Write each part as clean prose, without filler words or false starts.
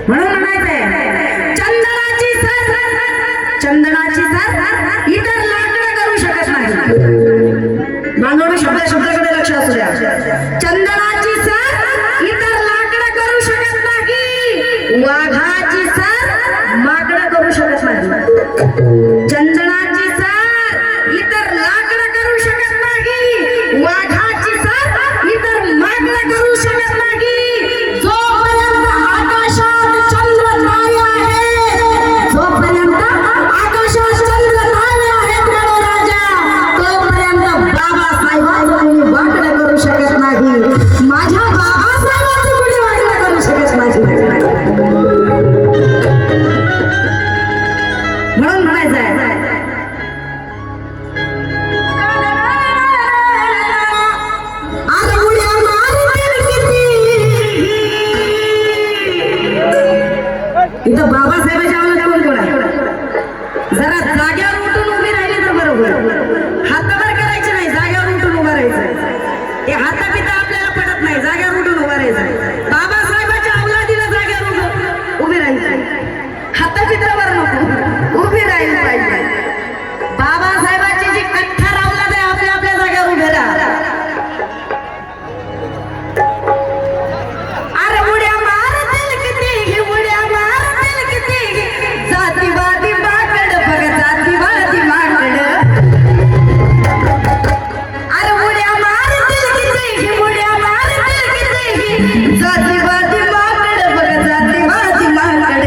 म्हणून म्हणायचंय चंदनाची सर इतर लाकडं करू शकत नाही. बांधवणे शब्दाकडे लक्ष असू द्या. चंदनाची सर इतर लाकडं करू शकत नाही, वाघाची सर माकडं करू शकत नाही. चंदनाची सर इतर लाकडं करू शकत नाही, वाघाची सर इतर माकडं करू शकत नाही. जोपर्यंत आकाशात चंद्र नाही आहे, जोपर्यंत आकाशात चंद्र नाही आहे प्रणव राजा, तोपर्यंत बाबासाहेबांचं कुणी वाकडं करू शकत नाही. माझ्या बाबासाहेबांचं कुणी वाकडं करू शकत नाही. म्हणून म्हणायचंय इथं बाबासाहेबांच्या आवाजात कोण कोण आहे? जरा जाग्यावर उठून उभी राहिली तर बरोबर. हातावर करायचे नाही, जाग्यावर उठून उभा राहायचं. हे हातापिता आपल्याला पडत नाही, जाग्यावर उठून उभा राहायचं. बाबासाहेबांच्या अवलादीला जाग्यावर उभी राहायचं. हातापित्रावर नको, उभी राहिली पाहिजे. बाबासाहेबांची जी कठ्ठार अवलाद आहे, आपल्या आपल्या जाग्यावर उभे राहा. अरे उड्या मारतील किती, उड्या मारतील किती, जातीवादी माकड बघ, जातीवादी माकड. अरे उड्या मारतील किती, उड्या मारतील किती, जातीवादी माकड बघ, जातीवादी माकड.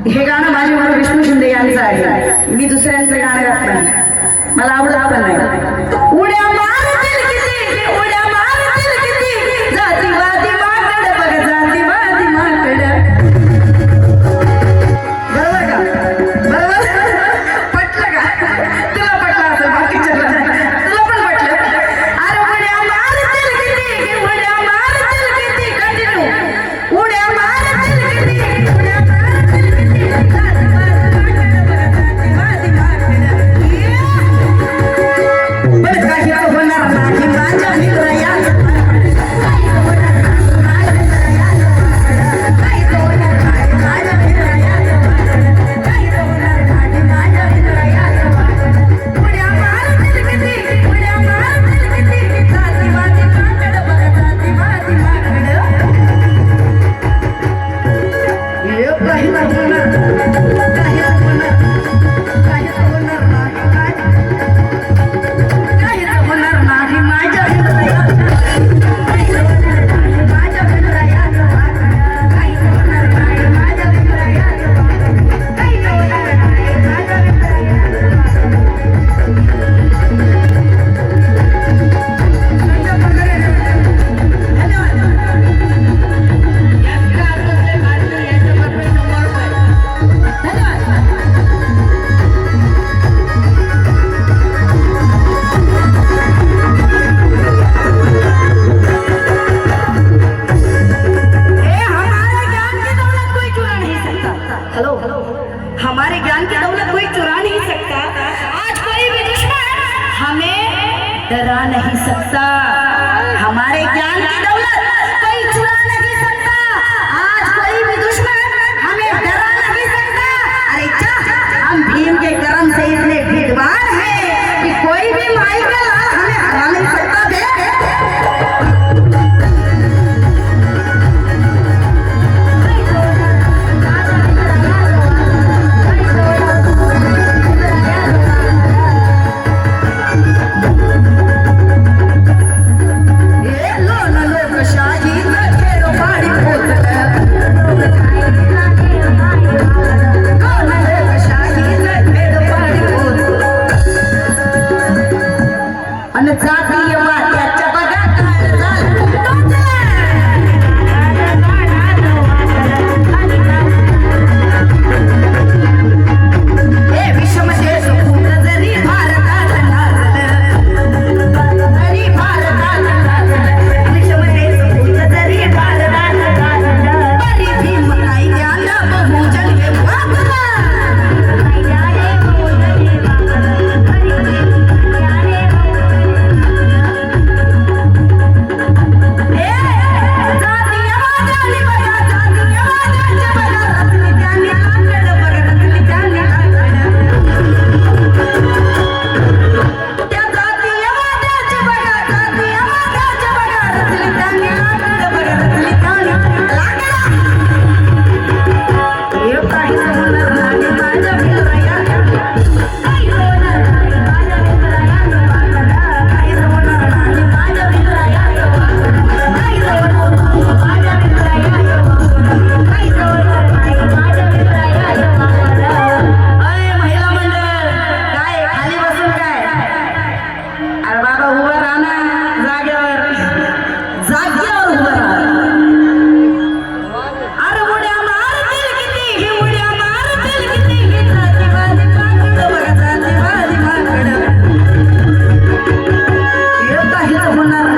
हे गाणं माझे म्हणून विष्णू शिंदे यांचं आहे. मी दुसऱ्यांचं गाणं गात नाही, मला आवडत पण नाही.